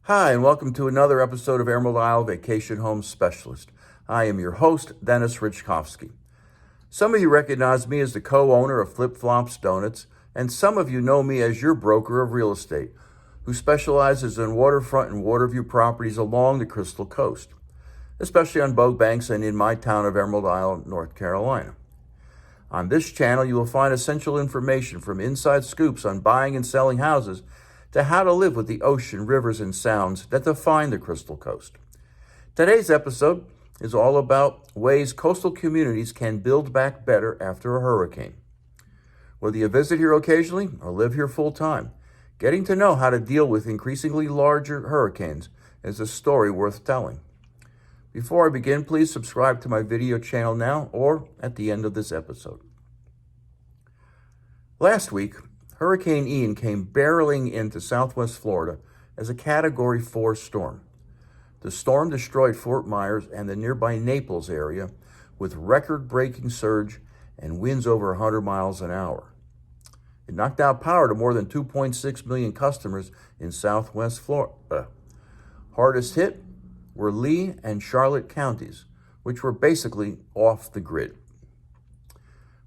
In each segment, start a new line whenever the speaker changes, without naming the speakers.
Hi, and welcome to another episode of Emerald Isle Vacation Home Specialist. I am your host, Dennis Richkovsky. Some of you recognize me as the co-owner of Flip Flops Donuts, and some of you know me as your broker of real estate, who specializes in waterfront and waterview properties along the Crystal Coast, especially on boat banks and in my town of Emerald Isle, North Carolina. On this channel, you will find essential information from inside scoops on buying and selling houses to how to live with the ocean, rivers, and sounds that define the Crystal Coast. Today's episode is all about ways coastal communities can build back better after a hurricane. Whether you visit here occasionally or live here full-time, getting to know how to deal with increasingly larger hurricanes is a story worth telling. Before I begin, please subscribe to my video channel now or at the end of this episode. Last week, Hurricane Ian came barreling into southwest Florida as a Category 4 storm. The storm destroyed Fort Myers and the nearby Naples area with record-breaking surge and winds over 100 miles an hour. It knocked out power to more than 2.6 million customers in southwest Florida. Hardest hit were Lee and Charlotte counties, which were basically off the grid.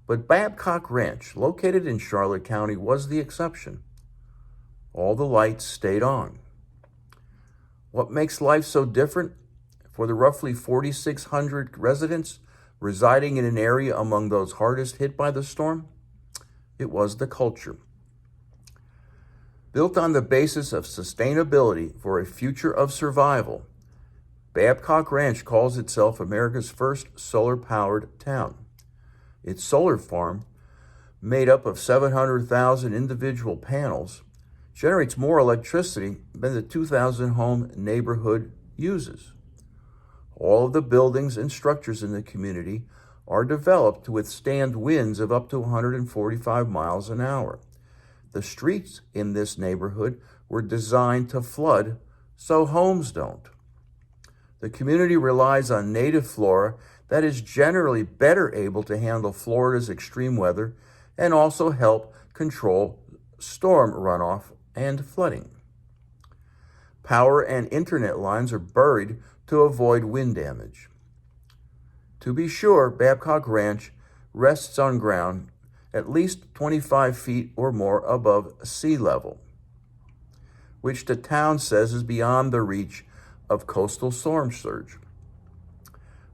But Babcock Ranch, located in Charlotte County, was the exception. All the lights stayed on. What makes life so different for the roughly 4,600 residents residing in an area among those hardest hit by the storm? It was the culture. Built on the basis of sustainability for a future of survival, Babcock Ranch calls itself America's first solar-powered town. Its solar farm, made up of 700,000 individual panels, generates more electricity than the 2,000-home neighborhood uses. All of the buildings and structures in the community are developed to withstand winds of up to 145 miles an hour. The streets in this neighborhood were designed to flood so homes don't. The community relies on native flora that is generally better able to handle Florida's extreme weather and also help control storm runoff and flooding. Power and internet lines are buried to avoid wind damage. To be sure, Babcock Ranch rests on ground at least 25 feet or more above sea level, which the town says is beyond the reach of coastal storm surge.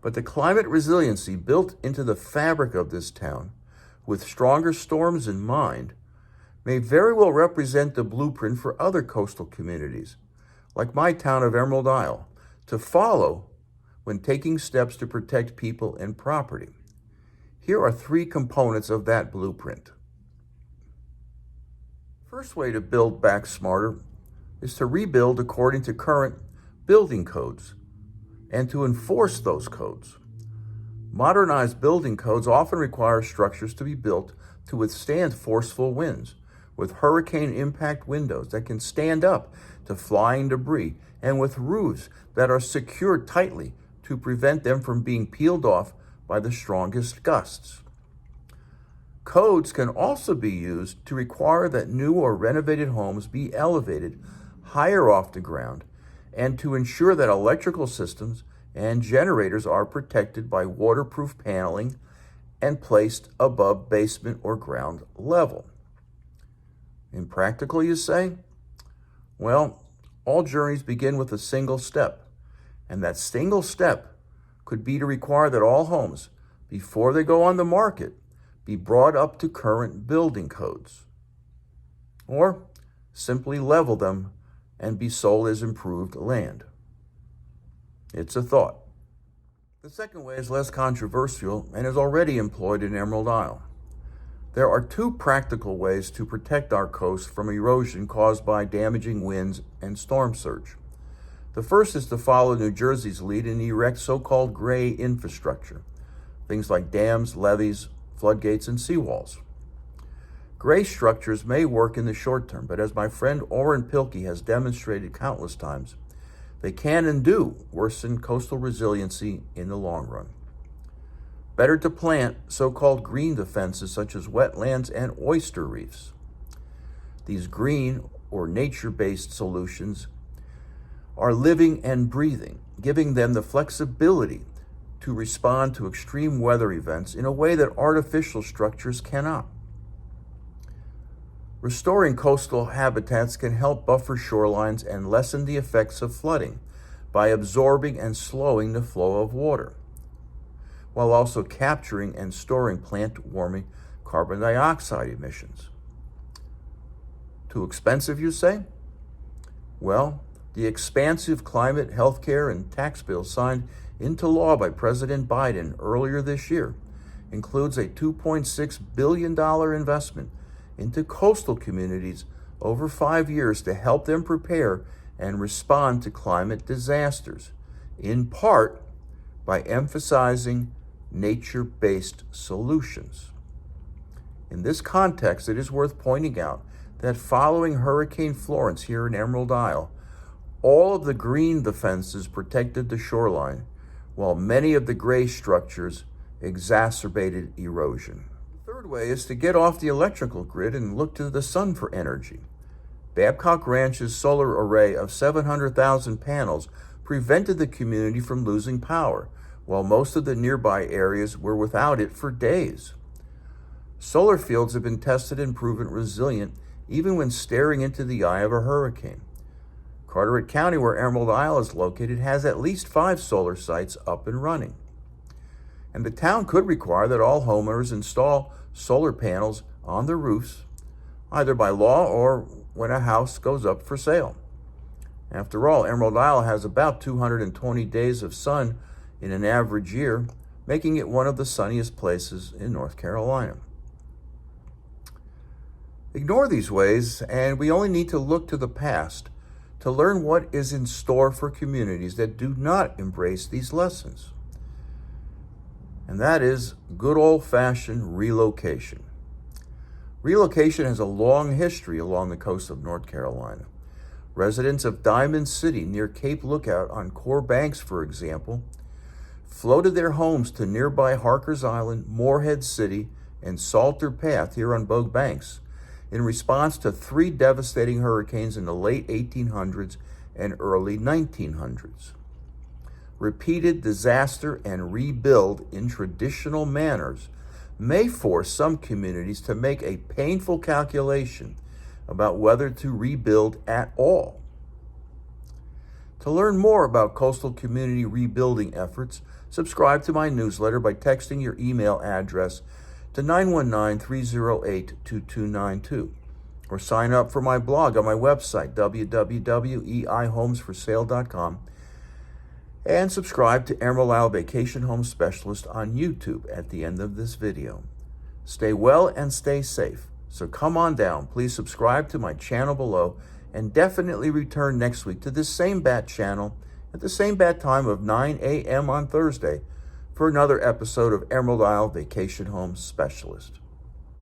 But the climate resiliency built into the fabric of this town, with stronger storms in mind, may very well represent the blueprint for other coastal communities, like my town of Emerald Isle, to follow when taking steps to protect people and property. Here are 3 components of that blueprint. First way to build back smarter is to rebuild according to current building codes and to enforce those codes. Modernized building codes often require structures to be built to withstand forceful winds, with hurricane impact windows that can stand up to flying debris and with roofs that are secured tightly to prevent them from being peeled off by the strongest gusts. Codes can also be used to require that new or renovated homes be elevated higher off the ground and to ensure that electrical systems and generators are protected by waterproof paneling and placed above basement or ground level. Impractical, you say? Well, all journeys begin with a single step, and that single step could be to require that all homes, before they go on the market, be brought up to current building codes, or simply level them and be sold as improved land. It's a thought. The second way is less controversial and is already employed in Emerald Isle. There are 2 practical ways to protect our coast from erosion caused by damaging winds and storm surge. The first is to follow New Jersey's lead and erect so-called gray infrastructure, things like dams, levees, floodgates, and seawalls. Gray structures may work in the short term, but as my friend Orrin Pilkey has demonstrated countless times, they can and do worsen coastal resiliency in the long run. Better to plant so-called green defenses such as wetlands and oyster reefs. These green or nature-based solutions are living and breathing, giving them the flexibility to respond to extreme weather events in a way that artificial structures cannot. Restoring coastal habitats can help buffer shorelines and lessen the effects of flooding by absorbing and slowing the flow of water, while also capturing and storing plant-warming carbon dioxide emissions. Too expensive, you say? Well, the expansive climate, healthcare, and tax bill signed into law by President Biden earlier this year includes a $2.6 billion investment into coastal communities over 5 years to help them prepare and respond to climate disasters, in part by emphasizing nature-based solutions. In this context, it is worth pointing out that following Hurricane Florence here in Emerald Isle, all of the green defenses protected the shoreline, while many of the gray structures exacerbated erosion. The third way is to get off the electrical grid and look to the sun for energy. Babcock Ranch's solar array of 700,000 panels prevented the community from losing power, while most of the nearby areas were without it for days. Solar fields have been tested and proven resilient even when staring into the eye of a hurricane. Carteret County, where Emerald Isle is located, has at least 5 solar sites up and running. And the town could require that all homeowners install solar panels on their roofs, either by law or when a house goes up for sale. After all, Emerald Isle has about 220 days of sun in an average year, making it one of the sunniest places in North Carolina. Ignore these ways, and we only need to look to the past to learn what is in store for communities that do not embrace these lessons. And that is good old-fashioned relocation. Relocation has a long history along the coast of North Carolina. Residents of Diamond City near Cape Lookout on Core Banks, for example, floated their homes to nearby Harkers Island, Morehead City, and Salter Path here on Bogue Banks in response to 3 devastating hurricanes in the late 1800s and early 1900s. Repeated disaster and rebuild in traditional manners may force some communities to make a painful calculation about whether to rebuild at all. To learn more about coastal community rebuilding efforts, subscribe to my newsletter by texting your email address to 919-308-2292, or sign up for my blog on my website, www.eihomesforsale.com, and subscribe to Emerald Isle Vacation Home Specialist on YouTube at the end of this video. Stay well and stay safe. So come on down, please subscribe to my channel below, and definitely return next week to this same bat channel at the same bat time of 9 a.m. on Thursday for another episode of Emerald Isle Vacation Home Specialist.